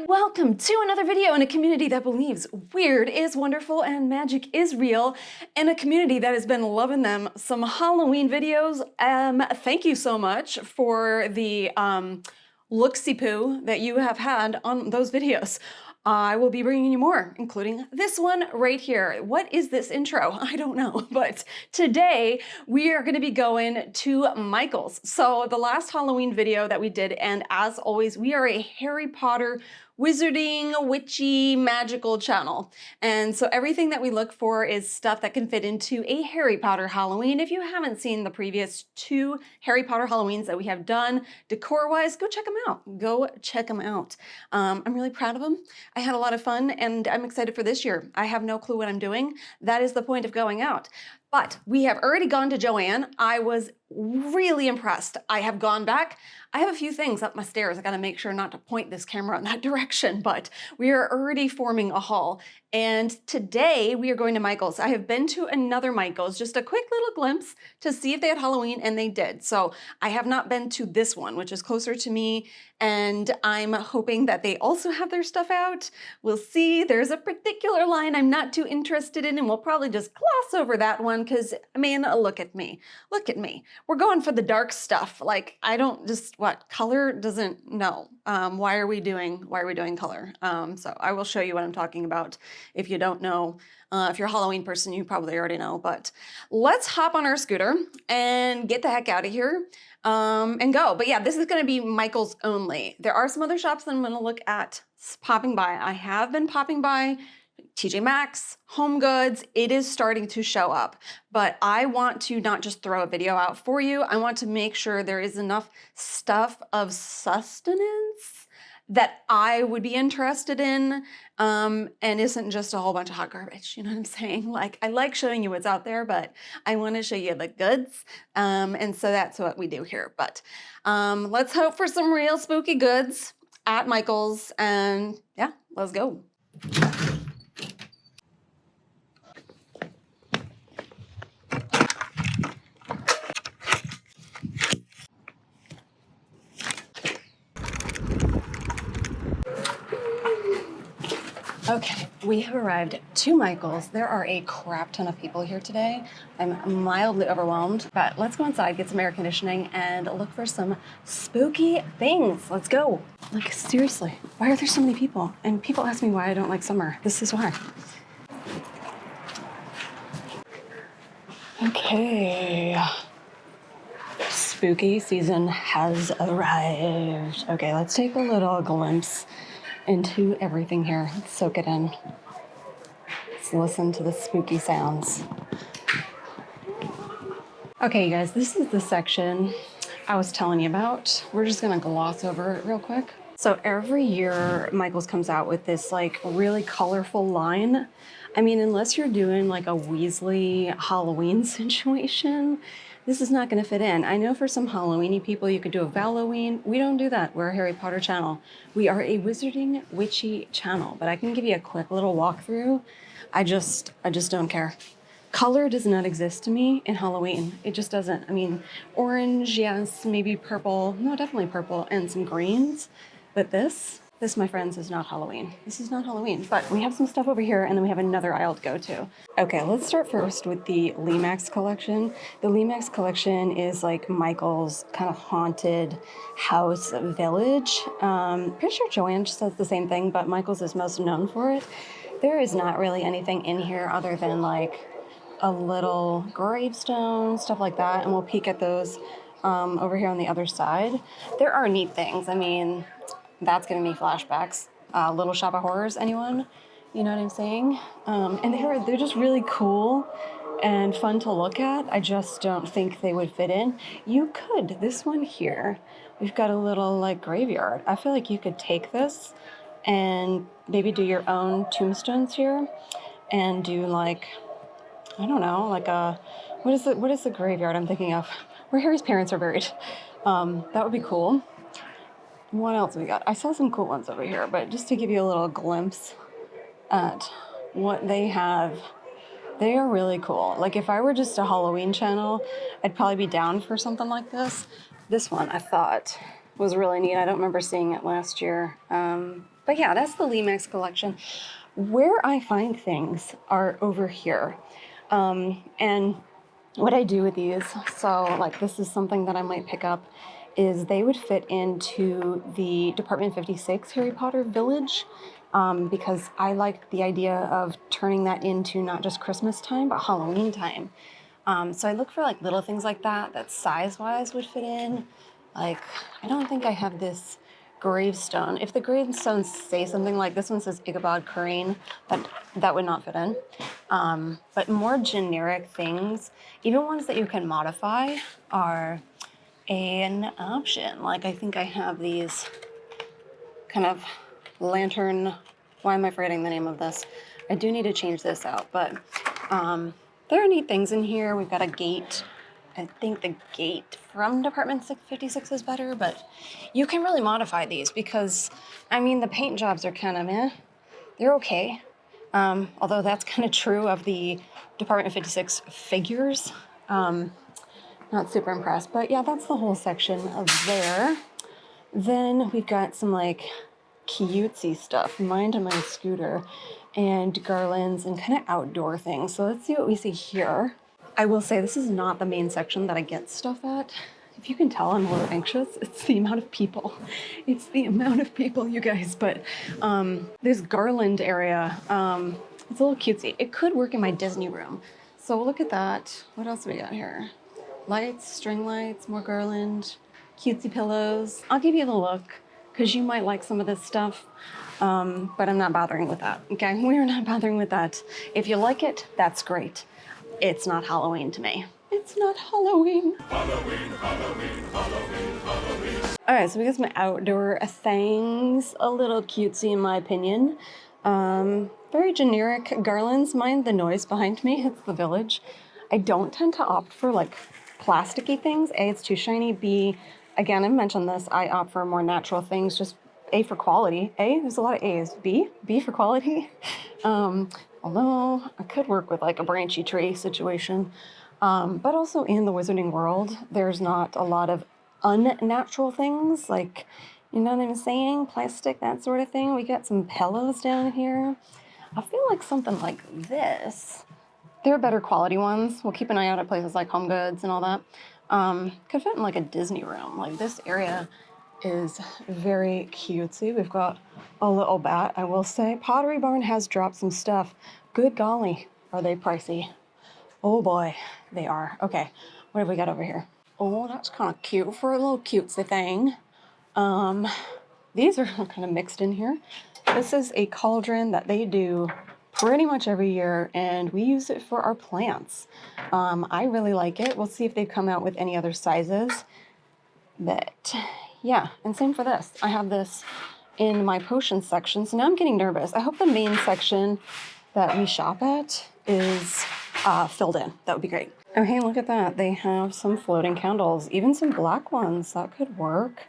Welcome to another video in a community that believes weird is wonderful and magic is real, and a community that has been loving them some Halloween videos. Thank you so much for the look-see-poo that you have had on those videos. I will be bringing you more, including this one right here. What is this intro? I don't know, but today we are going to be going to Michael's. So the last Halloween video that we did, and as always, we are a Harry Potter wizarding, witchy, magical channel. And so everything that we look for is stuff that can fit into a Harry Potter Halloween. If you haven't seen the previous 2 Harry Potter Halloweens that we have done decor-wise, go check them out. Go check them out. I'm really proud of them. I had a lot of fun and I'm excited for this year. I have no clue what I'm doing. That is the point of going out. But we have already gone to Joanne. I was really impressed. I have gone back. I have a few things up my stairs. I gotta make sure not to point this camera in that direction, but we are already forming a haul. And today we are going to Michael's. I have been to another Michael's, just a quick little glimpse to see if they had Halloween, and they did. So I have not been to this one, which is closer to me, and I'm hoping that they also have their stuff out. We'll see. There's a particular line I'm not too interested in, and we'll probably just gloss over that one because, I mean, look at me. Look at me. We're going for the dark stuff. Like, I don't just, what, color doesn't, no. Why are we doing color? So I will show you what I'm talking about. If you don't know, if you're a Halloween person, you probably already know, but let's hop on our scooter and get the heck out of here and go. But yeah, this is going to be Michael's only. There are some other shops that I'm going to look at popping by. I have been popping by TJ Maxx, Home Goods. It is starting to show up, but I want to not just throw a video out for you. I want to make sure there is enough stuff of sustenance that I would be interested in, and isn't just a whole bunch of hot garbage. You know what I'm saying? Like, I like showing you what's out there, but I want to show you the goods. And so that's what we do here. But let's hope for some real spooky goods at Michael's, and yeah, let's go. Okay, we have arrived to Michael's. There are a crap ton of people here today. I'm mildly overwhelmed, but let's go inside, get some air conditioning, and look for some spooky things. Let's go. Like, seriously, why are there so many people? And people ask me why I don't like summer. This is why. Okay. Spooky season has arrived. Okay, let's take a little glimpse into everything here. Let's soak it in. Let's listen to the spooky sounds. Okay, you guys, this is the section I was telling you about. We're just gonna gloss over it real quick. So every year, Michael's comes out with this like really colorful line. I mean, unless you're doing like a Weasley Halloween situation, this is not going to fit in. I know for some Halloween-y people, you could do a Halloween. We don't do that. We're a Harry Potter channel. We are a wizarding, witchy channel, but I can give you a quick little walkthrough. I just don't care. Color does not exist to me in Halloween. It just doesn't. I mean, orange, yes, maybe purple. No, definitely purple, and some greens. But this, my friends, is not Halloween. This is not Halloween, but we have some stuff over here, and then we have another aisle to go to. Okay, let's start first with the Lemax collection. The Lemax collection is like Michael's kind of haunted house village. Pretty sure Joanne says the same thing, but Michael's is most known for it. There is not really anything in here other than like a little gravestone, stuff like that, and we'll peek at those over here on the other side. There are neat things. I mean, that's giving me flashbacks. Little Shop of Horrors, anyone? You know what I'm saying? And they're just really cool and fun to look at. I just don't think they would fit in. You could. This one here, we've got a little like graveyard. I feel like you could take this and maybe do your own tombstones here and do like, I don't know, like a, what is the graveyard I'm thinking of? Where Harry's parents are buried. That would be cool. What else we got? I saw some cool ones over here, but just to give you a little glimpse at what they have, they are really cool. Like if I were just a Halloween channel, I'd probably be down for something like this. This one I thought was really neat. I don't remember seeing it last year. But yeah, that's the Limax collection. Where I find things are over here. And what I do with these, so like this is something that I might pick up, is they would fit into the Department 56 Harry Potter village, because I like the idea of turning that into not just Christmas time, but Halloween time. So I look for like little things like that size-wise would fit in. Like, I don't think I have this gravestone. If the gravestones say something like this one says Ichabod Crane, that would not fit in. But more generic things, even ones that you can modify, are an option. Like I think I have these kind of lantern, why am I forgetting the name of this? I do need to change this out, but there are neat things in here. We've got a gate. I think the gate from Department 56 is better, but you can really modify these because, I mean, the paint jobs are kind of meh. They're okay. Although that's kind of true of the Department 56 figures. Not super impressed, but yeah, that's the whole section of there. Then we've got some like cutesy stuff, Mind My Scooter, and garlands and kind of outdoor things. So let's see what we see here. I will say this is not the main section that I get stuff at. If you can tell, I'm a little anxious. It's the amount of people. It's the amount of people, you guys. But this garland area, it's a little cutesy. It could work in my Disney room. So look at that. What else do we got here? Lights, string lights, more garland, cutesy pillows. I'll give you the look because you might like some of this stuff, but I'm not bothering with that, okay? We're not bothering with that. If you like it, that's great. It's not Halloween to me. It's not Halloween. Halloween, Halloween, Halloween, Halloween. All right, so we got some outdoor things, a little cutesy in my opinion. Very generic garlands. Mind the noise behind me, it's the village. I don't tend to opt for like plasticky things. A, it's too shiny. B, again, I mentioned this, I opt for more natural things, just A for quality. A, there's a lot of A's. B for quality. Although I could work with like a branchy tree situation. But also in the wizarding world, there's not a lot of unnatural things, like, you know what I'm saying? Plastic, that sort of thing. We got some pillows down here. I feel like something like this. There are better quality ones. We'll keep an eye out at places like Home Goods and all that. Could fit in like a Disney room. Like this area is very cutesy. We've got a little bat, I will say. Pottery Barn has dropped some stuff. Good golly, are they pricey? Oh boy, they are. Okay, what have we got over here? Oh, that's kind of cute for a little cutesy thing. These are kind of mixed in here. This is a cauldron that they do pretty much every year, and we use it for our plants. I really like it. We'll see if they've come out with any other sizes. But yeah, and same for this. I have this in my potion section, so now I'm getting nervous. I hope the main section that we shop at is filled in. That would be great. Oh, hey, look at that. They have some floating candles, even some black ones. That could work.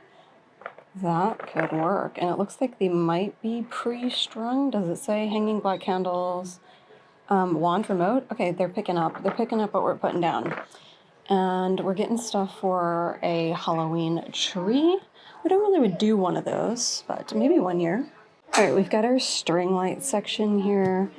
That could work. And it looks like they might be pre-strung. Does it say hanging black candles? Wand remote? Okay, they're picking up. They're picking up what we're putting down. And we're getting stuff for a Halloween tree. We don't really would do one of those, but maybe one year. All right, we've got our string light section here.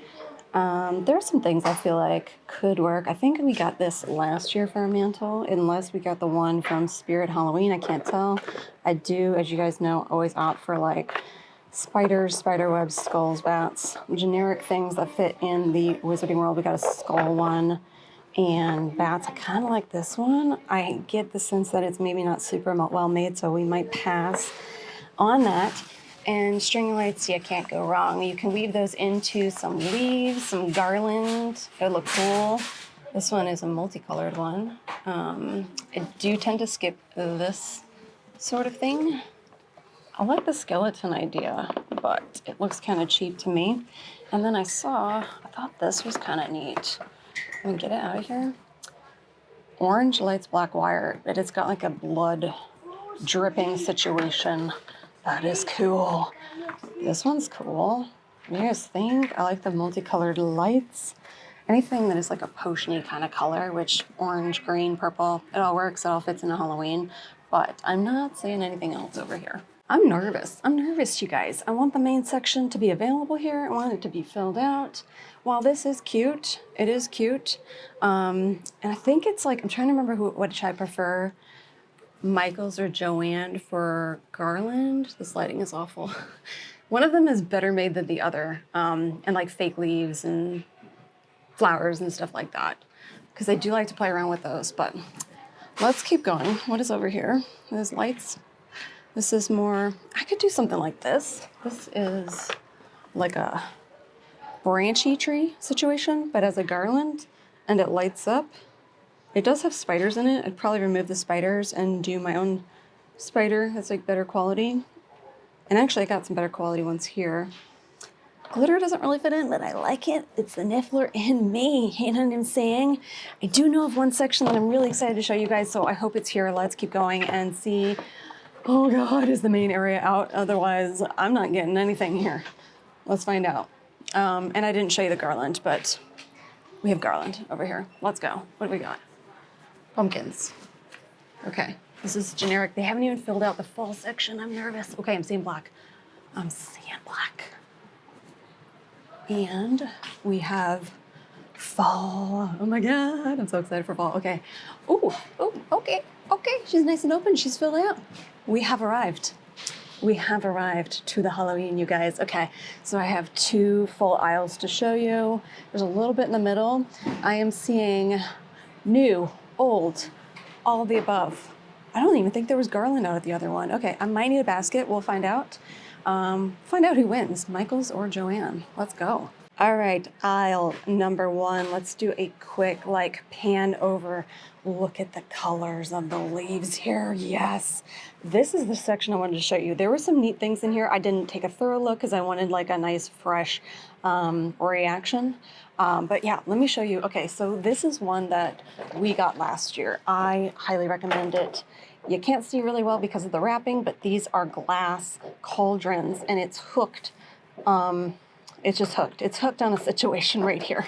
There are some things I feel like could work. I think we got this last year for our mantle, unless we got the one from Spirit Halloween. I can't tell. I do, as you guys know, always opt for like spiders, spider webs, skulls, bats, generic things that fit in the wizarding world. We got a skull one and bats. I kind of like this one. I get the sense that it's maybe not super well made, so we might pass on that. And string lights, you can't go wrong. You can weave those into some leaves, some garland. It'll look cool. This one is a multicolored one. I do tend to skip this sort of thing. I like the skeleton idea, but it looks kind of cheap to me. And then I thought this was kind of neat. Let me get it out of here. Orange lights black wire, but it's got like a blood dripping situation. That is cool. This one's cool. What do you guys think? I like the multicolored lights. Anything that is like a potion-y kind of color, which orange, green, purple, it all works. It all fits into Halloween. But I'm not seeing anything else over here. I'm nervous. I'm nervous, you guys. I want the main section to be available here. I want it to be filled out. While this is cute, it is cute. And I think it's like, I'm trying to remember which I prefer, Michaels or Joanne for garland. This lighting is awful. One of them is better made than the other, and like fake leaves and flowers and stuff like that, because I do like to play around with those. But let's keep going. What is over here? There's lights. This is more, I could do something like this. This is like a branchy tree situation, but as a garland, and it lights up. It does have spiders in it. I'd probably remove the spiders and do my own spider that's like better quality. And actually I got some better quality ones here. Glitter doesn't really fit in, but I like it. It's the Niffler in me, you know what I'm saying? I do know of one section that I'm really excited to show you guys, so I hope it's here. Let's keep going and see. Oh God, is the main area out? Otherwise, I'm not getting anything here. Let's find out. And I didn't show you the garland, but we have garland over here. Let's go. What do we got? Pumpkins. Okay, this is generic. They haven't even filled out the fall section. I'm nervous. Okay, I'm seeing black. I'm seeing black. And we have fall. Oh my God, I'm so excited for fall. Okay. Ooh, okay. She's nice and open. She's filled out. We have arrived. We have arrived to the Halloween, you guys. Okay, so I have 2 full aisles to show you. There's a little bit in the middle. I am seeing new, old, all of the above. I don't even think there was garland out at the other one. Okay, I might need a basket. We'll find out. Find out who wins, Michaels or Joanne. Let's go. All right, aisle number 1. Let's do a quick like pan over. Look at the colors of the leaves here. Yes, this is the section I wanted to show you. There were some neat things in here. I didn't take a thorough look because I wanted like a nice fresh reaction. But yeah, let me show you. Okay, so this is one that we got last year. I highly recommend it. You can't see really well because of the wrapping, but these are glass cauldrons and it's hooked. It's just hooked. It's hooked on a situation right here.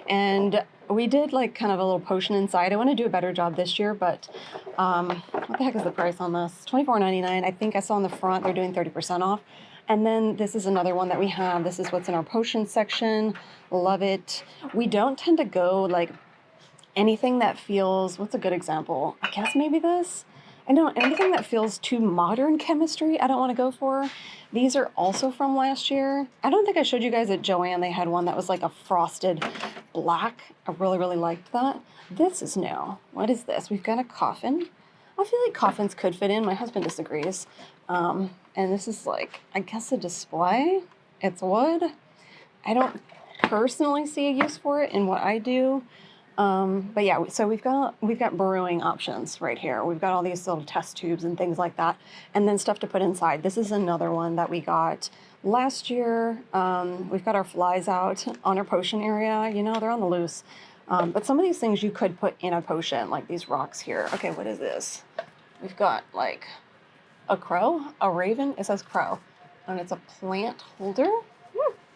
And we did like kind of a little potion inside. I want to do a better job this year, but what the heck is the price on this? $24.99. I think I saw on the front they're doing 30% off. And then this is another one that we have. This is what's in our potion section. Love it. We don't tend to go like anything that feels, what's a good example? I guess maybe this. I know anything that feels too modern chemistry, I don't want to go for. These are also from last year. I don't think I showed you guys at Joanne. They had one that was like a frosted black. I really, really liked that. This is new. What is this? We've got a coffin. I feel like coffins could fit in. My husband disagrees. And this is like, I guess a display. It's wood. I don't personally see a use for it in what I do. But yeah, so we've got brewing options right here. We've got all these little test tubes and things like that, and then stuff to put inside. This is another one that we got last year. We've got our flies out on our potion area. You know, they're on the loose. But some of these things you could put in a potion, like these rocks here. Okay, what is this? We've got like a crow, a raven. It says crow, and it's a plant holder.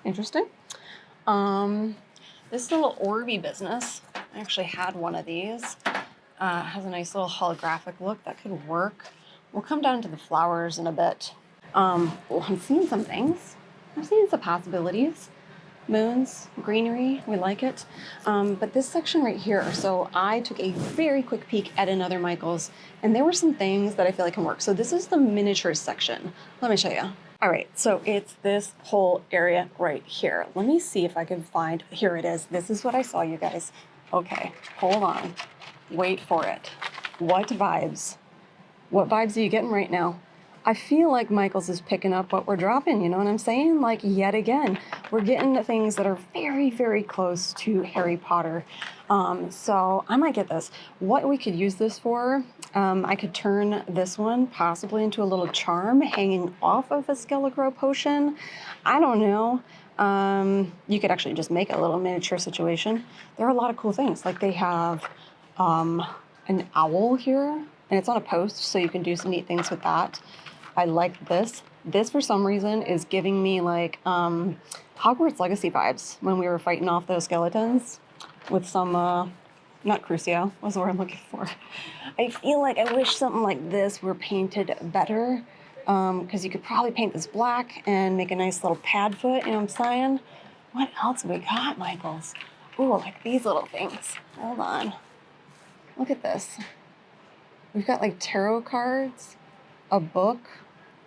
Interesting. This little Orby business. I actually had one of these. Has a nice little holographic look that could work. We'll come down to the flowers in a bit. Well, I'm seeing some things. I'm seeing some possibilities. Moons, greenery, we like it. But this section right here, so I took a very quick peek at another Michaels, and there were some things that I feel like can work. So this is the miniatures section. Let me show you. All right, so it's this whole area right here. Let me see if I can find, here it is. This is what I saw, you guys. Okay, hold on. Wait for it. What vibes? What vibes are you getting right now? I feel like Michaels is picking up what we're dropping, you know what I'm saying? Like, yet again, we're getting to things that are very, very close to Harry Potter. So I might get this. What we could use this for, I could turn this one possibly into a little charm hanging off of a Skelegro potion. I don't know. You could actually just make a little miniature situation. There are a lot of cool things. Like they have an owl here, and it's on a post, so you can do some neat things with that. I like this. This, for some reason, is giving me like Hogwarts Legacy vibes when we were fighting off those skeletons with some, not Crucio, was the word I'm looking for. I feel like I wish something like this were painted better. because you could probably paint this black and make a nice little pad foot, you know what I'm saying? What else have we got, Michaels? Ooh, like these little things. Hold on. Look at this. We've got like tarot cards, a book,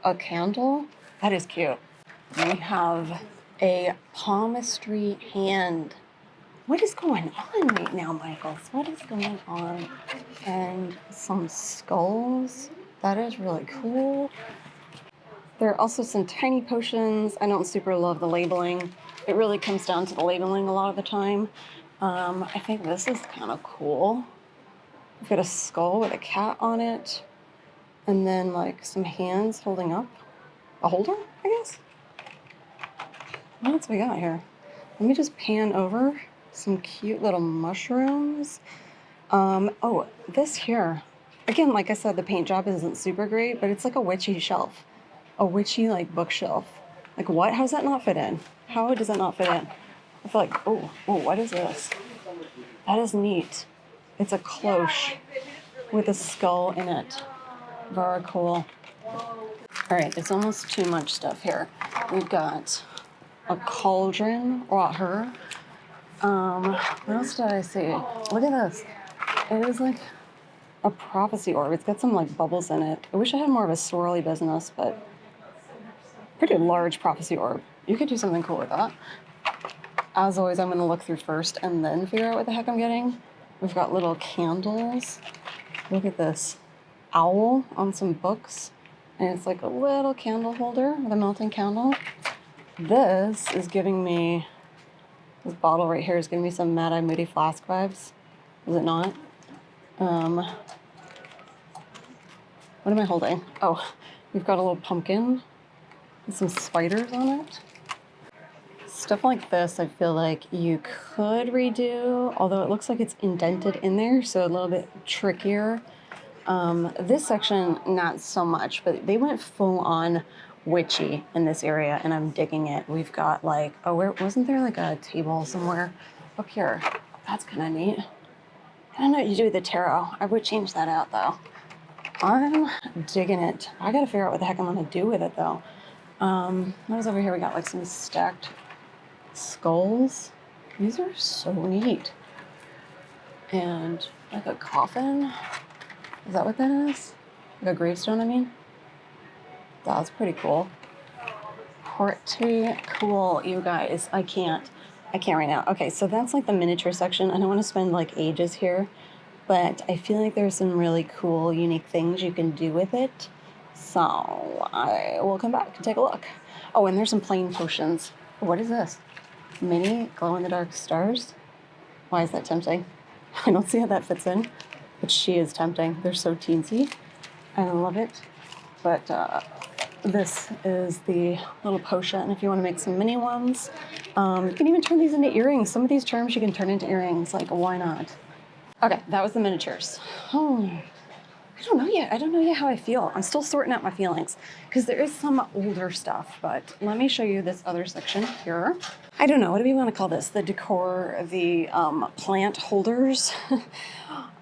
a candle. That is cute. We have a palmistry hand. What is going on right now, Michaels? What is going on? And some skulls. That is really cool. There are also some tiny potions. I don't super love the labeling. It really comes down to the labeling a lot of the time. I think this is kind of cool. We've got a skull with a cat on it. And then like some hands holding up a holder, I guess. What else we got here? Let me just pan over some cute little mushrooms. Oh, this here. Again, like I said, the paint job isn't super great, but it's like a witchy shelf. A witchy like bookshelf. Like what? How does that not fit in? How does it not fit in? I feel like, oh, what is this? That is neat. It's a cloche with a skull in it. Very cool. All right, it's almost too much stuff here. We've got a cauldron, or her. What else did I see? Look at this. It is like a prophecy orb. It's got some like bubbles in it. I wish I had more of a swirly business, but pretty large prophecy orb. You could do something cool with that. As always, I'm gonna look through first and then figure out what the heck I'm getting. We've got little candles. Look at this. Owl on some books. And it's like a little candle holder with a melting candle. This is giving me, this bottle right here is giving me some Mad Eye Moody Flask vibes. Is it not? What am I holding? Oh, we've got a little pumpkin with some spiders on it. Stuff like this, I feel like you could redo, although it looks like it's indented in there, so a little bit trickier. This section, not so much, but they went full on witchy in this area, and I'm digging it. We've got like, oh, where wasn't there like a table somewhere up here? That's kind of neat. I don't know what you do with the tarot. I would change that out though. I'm digging it. I gotta figure out what the heck I'm gonna do with it though. What was over here? We got like some stacked skulls. These are so neat. And like a coffin. Is that what that is? Like a gravestone, I mean? That's pretty cool. Pretty cool, you guys. I can't right now. Okay, so that's like the miniature section. I don't want to spend like ages here, but I feel like there's some really cool, unique things you can do with it. So I will come back and take a look. Oh, and there's some plain potions. What is this? Mini glow-in-the-dark stars? Why is that tempting? I don't see how that fits in, but she is tempting. They're so teensy. I love it. But this is the little potion if you want to make some mini ones. You can even turn these into earrings. Some of these charms you can turn into earrings. Like, why not? Okay, that was the miniatures. Oh, I don't know yet. I don't know yet how I feel. I'm still sorting out my feelings because there is some older stuff, but let me show you this other section here. I don't know. What do we want to call this? The decor, the plant holders.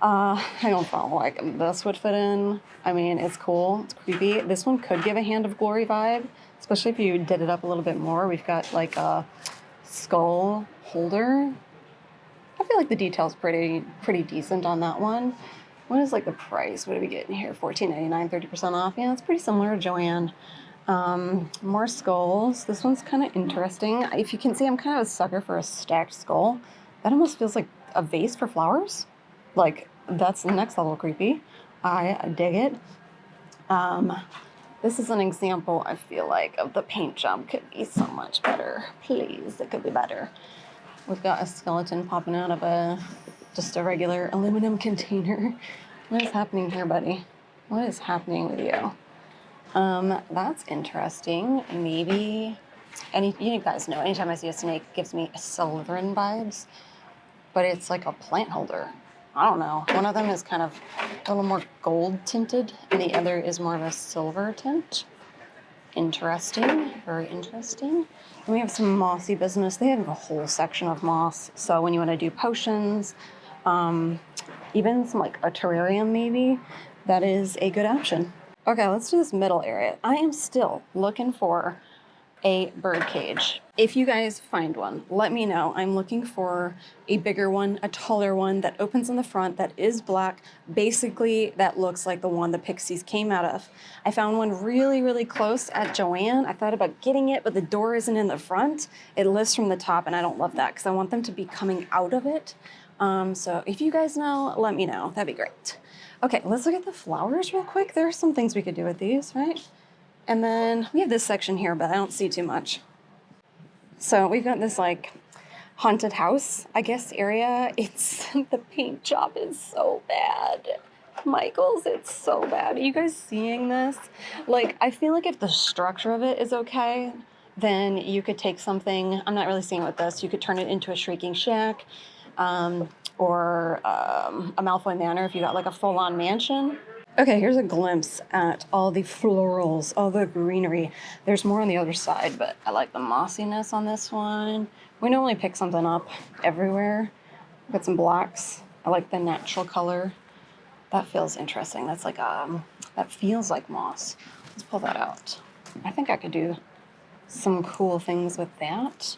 I don't know, like this would fit in. I mean, it's cool. It's creepy. This one could give a Hand of Glory vibe, especially if you did it up a little bit more. We've got like a skull holder. I feel like the detail's pretty decent on that one. What is like the price? What are we getting here? $14.99, 30% off. Yeah, it's pretty similar to Joanne. More skulls. This one's kind of interesting. If you can see, I'm kind of a sucker for a stacked skull. That almost feels like a vase for flowers. Like, that's the next level creepy. I dig it. This is an example, I feel like, of the paint job could be so much better. Please, it could be better. We've got a skeleton popping out of just a regular aluminum container. What is happening here, buddy? What is happening with you? That's interesting. Maybe, you guys know, anytime I see a snake, it gives me Slytherin vibes, but it's like a plant holder. I don't know. One of them is kind of a little more gold tinted, and the other is more of a silver tint. Interesting. Very interesting. And we have some mossy business. They have a whole section of moss. So when you want to do potions, even some like a terrarium maybe, that is a good option. Okay, let's do this middle area. I am still looking for a bird cage. If you guys find one, let me know. I'm looking for a bigger one, a taller one that opens in the front, that is black, basically that looks like the one the Pixies came out of. I found one really, really close at Joann. I thought about getting it, but the door isn't in the front. It lifts from the top, and I don't love that because I want them to be coming out of it. So if you guys know, let me know. That'd be great. Okay, let's look at the flowers real quick. There are some things we could do with these, right? And then we have this section here, but I don't see too much. So we've got this like haunted house, I guess, area. It's, the paint job is so bad. Michael's, it's so bad. Are you guys seeing this? Like, I feel like if the structure of it is okay, then you could take something, I'm not really seeing it with this, you could turn it into a Shrieking Shack, or a Malfoy Manor if you got like a full-on mansion. Okay, here's a glimpse at all the florals, all the greenery. There's more on the other side, but I like the mossiness on this one. We normally pick something up everywhere. Got some blacks. I like the natural color. That feels interesting. That's like, that feels like moss. Let's pull that out. I think I could do some cool things with that.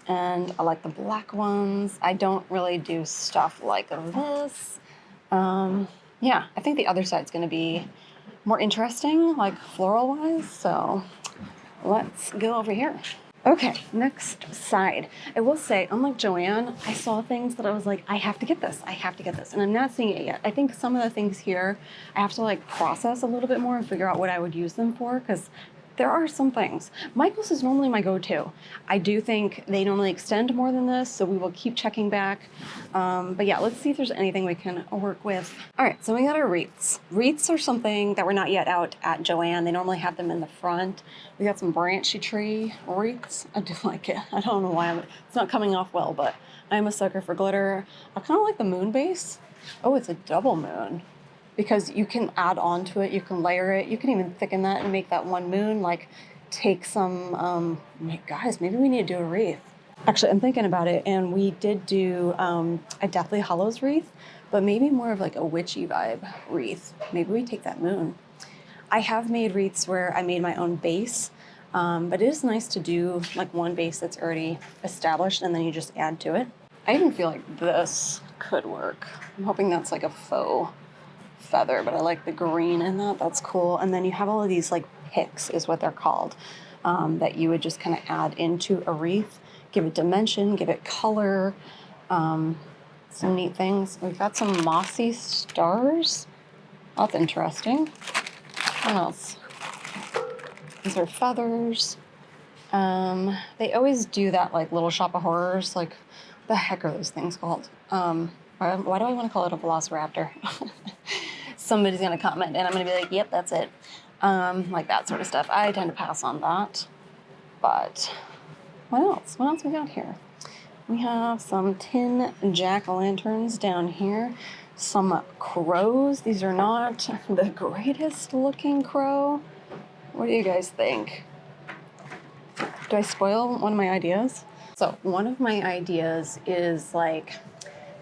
And I like the black ones. I don't really do stuff like this. Yeah, I think the other side's gonna be more interesting, like floral-wise, so let's go over here. Okay, next side. I will say, unlike Joann, I saw things that I was like, I have to get this, I have to get this, and I'm not seeing it yet. I think some of the things here, I have to like process a little bit more and figure out what I would use them for, because there are some things. Michael's is normally my go-to. I do think they normally extend more than this, so we will keep checking back. But yeah, let's see if there's anything we can work with. All right, so we got our wreaths. Wreaths are something that we're not yet out at Joann. They normally have them in the front. We got some branchy tree wreaths. I do like it. I don't know why it's not coming off well, but I'm a sucker for glitter. I kind of like the moon base. Oh, it's a double moon. Because you can add on to it, you can layer it, you can even thicken that and make that one moon, like take some, guys, maybe we need to do a wreath. Actually, I'm thinking about it, and we did do a Deathly Hallows wreath, but maybe more of like a witchy vibe wreath. Maybe we take that moon. I have made wreaths where I made my own base, but it is nice to do like one base that's already established and then you just add to it. I even feel like this could work. I'm hoping that's like a faux feather, but I like the green in that. That's cool. And then you have all of these like picks is what they're called, that you would just kind of add into a wreath, give it dimension, give it color, some neat things. We've got some mossy stars. That's interesting. What else? These are feathers. They always do that like Little Shop of Horrors. Like, the heck are those things called? Why do I want to call it a velociraptor? Somebody's going to comment and I'm going to be like, yep, that's it. Like that sort of stuff. I tend to pass on that. But what else? What else we got here? We have some tin jack-o'-lanterns down here. Some crows. These are not the greatest looking crow. What do you guys think? Do I spoil one of my ideas? So one of my ideas is like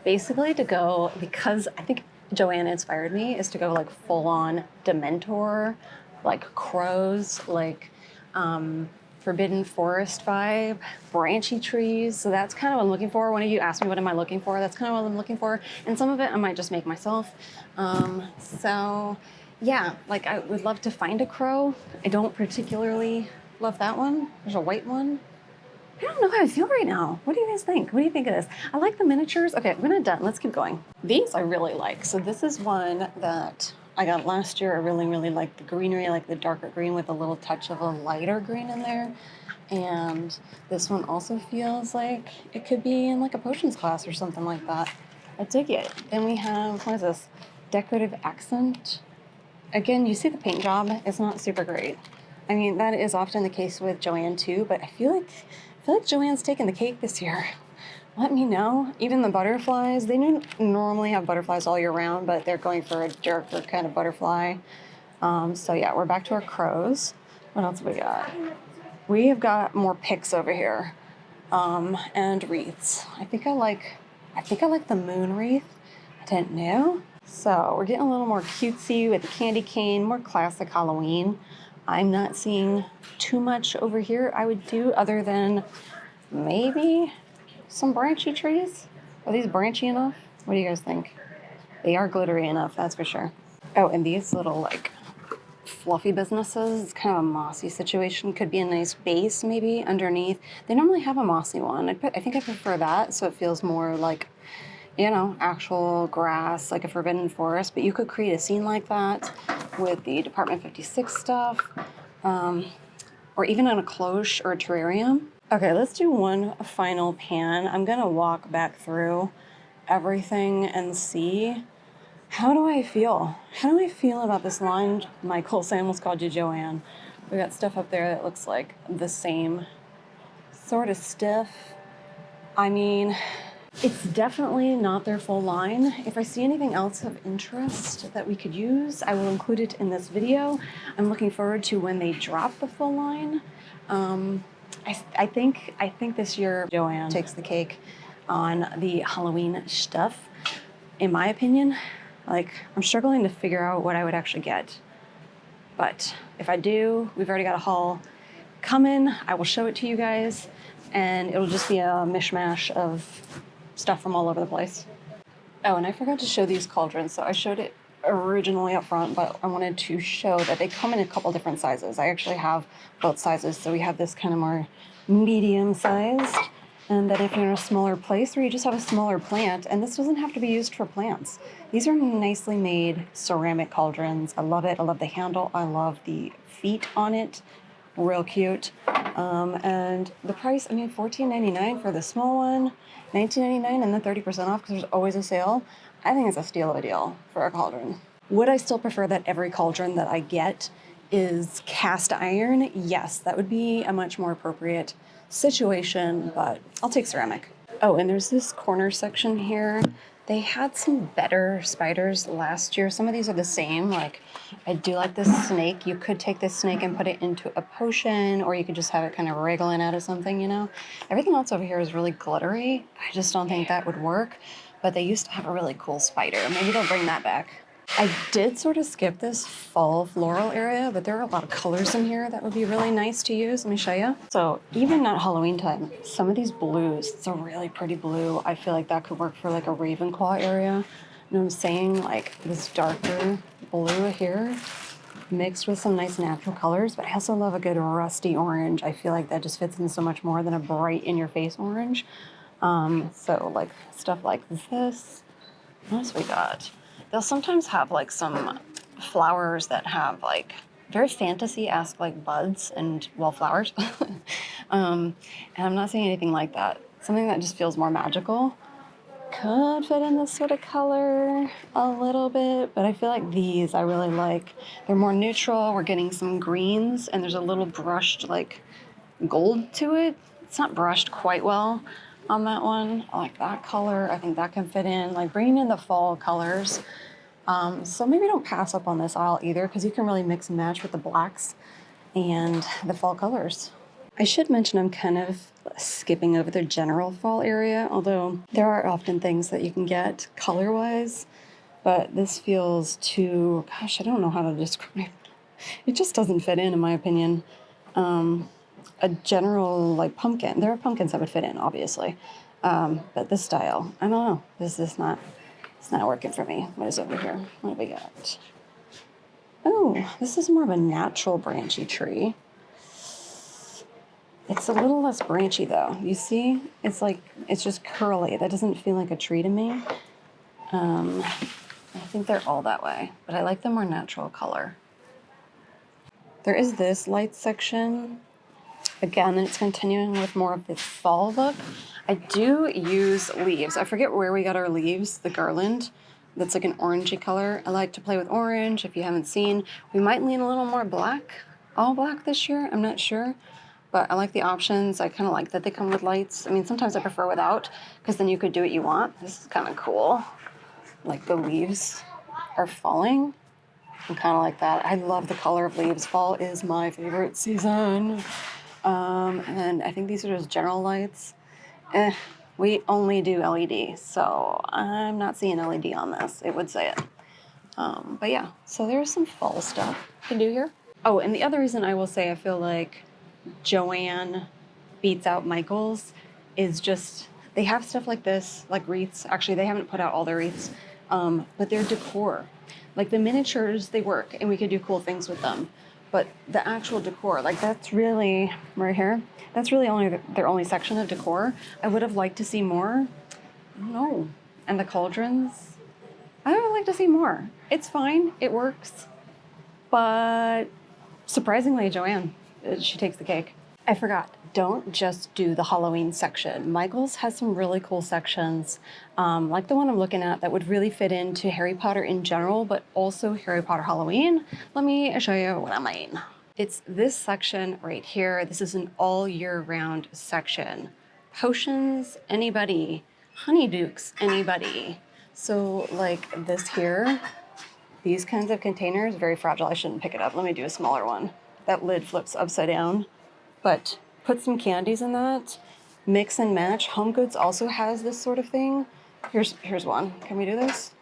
basically to go, because I think Joann inspired me, is to go like full on Dementor, like crows, like Forbidden Forest vibe, branchy trees. So that's kind of what I'm looking for. One of you asked me what am I looking for. That's kind of what I'm looking for. And some of it I might just make myself. So yeah, like I would love to find a crow. I don't particularly love that one. There's a white one. I don't know how I feel right now. What do you guys think? What do you think of this? I like the miniatures. Okay, we're not done. Let's keep going. These I really like. So this is one that I got last year. I really, really like the greenery. I like the darker green with a little touch of a lighter green in there. And this one also feels like it could be in like a potions class or something like that. I dig it. Then we have, what is this? Decorative accent. Again, you see the paint job. It's not super great. I mean, that is often the case with Joann too, but I feel like Joann's taking the cake this year. Let me know. Even the butterflies, they normally have butterflies all year round, but they're going for a darker kind of butterfly. So yeah, we're back to our crows. What else have we got? We have got more picks over here, and wreaths. I think I like the moon wreath. I didn't know. So we're getting a little more cutesy with the candy cane, more classic Halloween. I'm not seeing too much over here I would do other than maybe some branchy trees. Are these branchy enough? What do you guys think? They are glittery enough, that's for sure. Oh, and these little like fluffy businesses, it's kind of a mossy situation. Could be a nice base maybe underneath. They normally have a mossy one. I think I prefer that, so it feels more like, you know, actual grass, like a forbidden forest. But you could create a scene like that with the Department 56 stuff, or even in a cloche or a terrarium. Okay, let's do one final pan. I'm gonna walk back through everything and see, how do I feel? How do I feel about this line? Michael, I almost called you Joanne. We got stuff up there that looks like the same sort of stuff. I mean, it's definitely not their full line. If I see anything else of interest that we could use, I will include it in this video. I'm looking forward to when they drop the full line. I think this year Joanne takes the cake on the Halloween stuff, in my opinion. Like, I'm struggling to figure out what I would actually get. But if I do, we've already got a haul coming. I will show it to you guys, and it'll just be a mishmash of stuff from all over the place. Oh, and I forgot to show these cauldrons. So I showed it originally up front, but I wanted to show that they come in a couple different sizes. I actually have both sizes. So we have this kind of more medium sized, and that if you're in a smaller place or you just have a smaller plant, and this doesn't have to be used for plants. These are nicely made ceramic cauldrons. I love it. I love the handle. I love the feet on it. Real cute. And the price, I mean, $14.99 for the small one, $19.99 and then 30% off because there's always a sale. I think it's a steal of a deal for a cauldron. Would I still prefer that every cauldron that I get is cast iron? Yes, that would be a much more appropriate situation, but I'll take ceramic. Oh, and there's this corner section here. They had some better spiders last year. Some of these are the same. Like, I do like this snake. You could take this snake and put it into a potion, or you could just have it kind of wriggling out of something, you know? Everything else over here is really glittery. I just don't think that would work. But they used to have a really cool spider. Maybe they'll bring that back. I did sort of skip this fall floral area, but there are a lot of colors in here that would be really nice to use. Let me show you. So even at Halloween time, some of these blues, it's a really pretty blue. I feel like that could work for like a Ravenclaw area. You know what I'm saying? Like this darker blue here mixed with some nice natural colors, but I also love a good rusty orange. I feel like that just fits in so much more than a bright in your face orange. So like stuff like this. What else we got? They'll sometimes have like some flowers that have like very fantasy-esque like buds and wallflowers. And I'm not seeing anything like that. Something that just feels more magical. Could fit in this sort of color a little bit, but I feel like these I really like. They're more neutral. We're getting some greens and there's a little brushed like gold to it. It's not brushed quite well on that one. I like that color. I think that can fit in, like bringing in the fall colors. So maybe don't pass up on this aisle either, because you can really mix and match with the blacks and the fall colors. I should mention I'm kind of skipping over the general fall area, although there are often things that you can get color-wise, but this feels too, gosh, I don't know how to describe. It just doesn't fit in my opinion. A general like pumpkin. There are pumpkins that would fit in, obviously, but this style, I don't know. This is not. It's not working for me. What is over here? What do we got? Oh, this is more of a natural branchy tree. It's a little less branchy though. You see? It's like it's just curly. That doesn't feel like a tree to me. I think they're all that way, but I like the more natural color. There is this light section. Again, it's continuing with more of this fall look. I do use leaves. I forget where we got our leaves, the garland. That's like an orangey color. I like to play with orange. If you haven't seen, we might lean a little more black, all black this year. I'm not sure, but I like the options. I kind of like that they come with lights. I mean, sometimes I prefer without, because then you could do what you want. This is kind of cool. Like the leaves are falling. I kind of like that. I love the color of leaves. Fall is my favorite season. And I think these are just general lights. We only do LED, so I'm not seeing LED on this. It would say it. But yeah, so there's some fall stuff you can do here. Oh, and the other reason I will say I feel like Joann beats out Michael's is just they have stuff like this, like wreaths. Actually, they haven't put out all their wreaths, but their decor, like the miniatures, they work, and we could do cool things with them. But the actual decor, like that's really right here. That's really only their only section of decor. I would have liked to see more. No, and the cauldrons. I would like to see more. It's fine. It works. But surprisingly, Joann, she takes the cake. I forgot. Don't just do the Halloween section. Michael's has some really cool sections, like the one I'm looking at that would really fit into Harry Potter in general, but also Harry Potter Halloween. Let me show you what I mean. It's this section right here. This is an all year round section. Potions, anybody. Honeydukes, anybody. So like this here, these kinds of containers, very fragile. I shouldn't pick it up. Let me do a smaller one. That lid flips upside down. But put some candies in that. Mix and match. Home Goods also has this sort of thing. Here's one. Can we do this?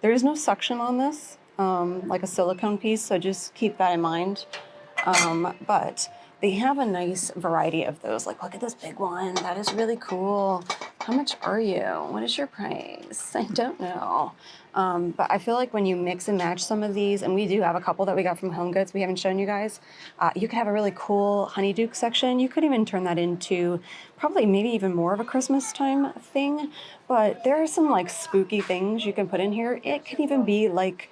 There is no suction on this, like a silicone piece, so just keep that in mind. But they have a nice variety of those. Like, look at this big one. That is really cool. How much are you? What is your price? I don't know. But I feel like when you mix and match some of these, and we do have a couple that we got from Home Goods we haven't shown you guys, you could have a really cool honeyduke section. You could even turn that into probably maybe even more of a Christmas time thing. But there are some like spooky things you can put in here. It could even be like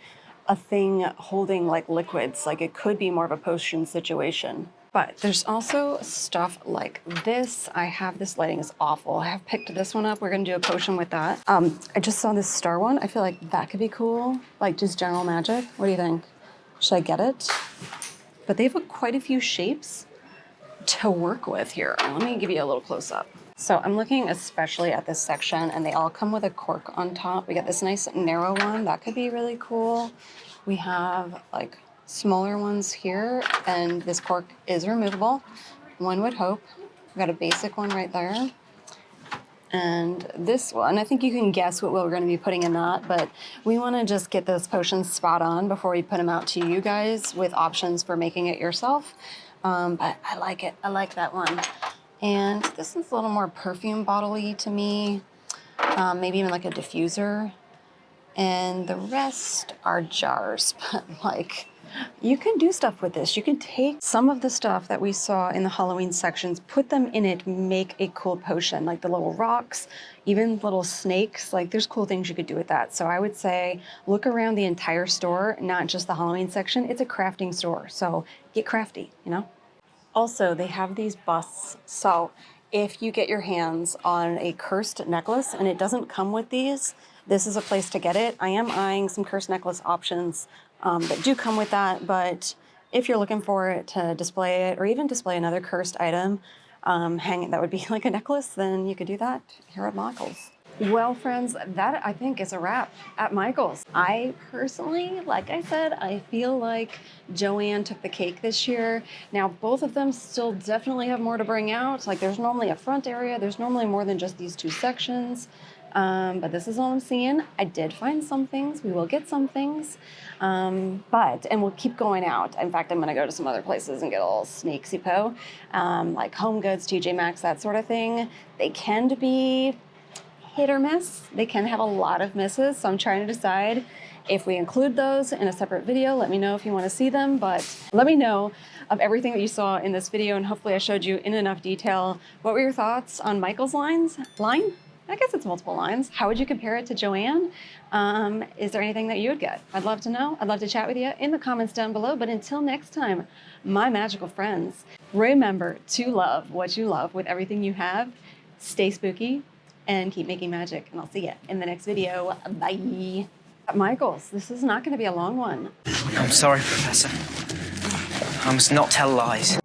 a thing holding like liquids. Like it could be more of a potion situation. But there's also stuff like this. I have this lighting is awful. I have picked this one up. We're gonna do a potion with that. I just saw this star one. I feel like that could be cool. Like just general magic. What do you think? Should I get it? But they have quite a few shapes to work with here. Let me give you a little close up. So I'm looking especially at this section and they all come with a cork on top. We got this nice narrow one. That could be really cool. We have like smaller ones here, and this cork is removable. One would hope. We got a basic one right there. And this one, I think you can guess what we're going to be putting in that, but we want to just get those potions spot on before we put them out to you guys with options for making it yourself. But I like it. I like that one. And this is a little more perfume bottle-y to me, maybe even like a diffuser. And the rest are jars, but like, you can do stuff with this. You can take some of the stuff that we saw in the Halloween sections, put them in it, make a cool potion, like the little rocks, even little snakes. Like there's cool things you could do with that. So I would say look around the entire store, not just the Halloween section. It's a crafting store, so get crafty, you know? Also, they have these busts. So if you get your hands on a cursed necklace and it doesn't come with these, this is a place to get it. I am eyeing some cursed necklace options that do come with that, but if you're looking for it to display it or even display another cursed item, hang it, that would be like a necklace, then you could do that here at Michael's. Well, friends, that I think is a wrap at Michael's. I personally, like I said, I feel like Joann took the cake this year. Now, both of them still definitely have more to bring out. Like there's normally a front area. There's normally more than just these two sections. But this is all I'm seeing. I did find some things. We will get some things. And we'll keep going out. In fact, I'm going to go to some other places and get a little sneaksy po, like Home Goods, TJ Maxx, that sort of thing. They can be hit or miss. They can have a lot of misses. So I'm trying to decide if we include those in a separate video. Let me know if you want to see them, but let me know of everything that you saw in this video. And hopefully I showed you in enough detail. What were your thoughts on Michael's line? I guess it's multiple lines. How would you compare it to Joann? Is there anything that you would get? I'd love to know. I'd love to chat with you in the comments down below. But until next time, my magical friends, remember to love what you love with everything you have. Stay spooky and keep making magic. And I'll see you in the next video. Bye. Michael's, this is not going to be a long one. I'm sorry, Professor. I must not tell lies.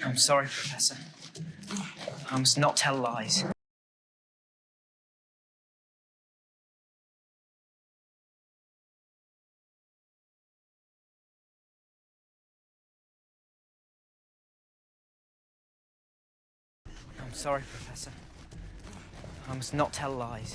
I'm sorry, Professor. I must not tell lies. I'm sorry, Professor. I must not tell lies.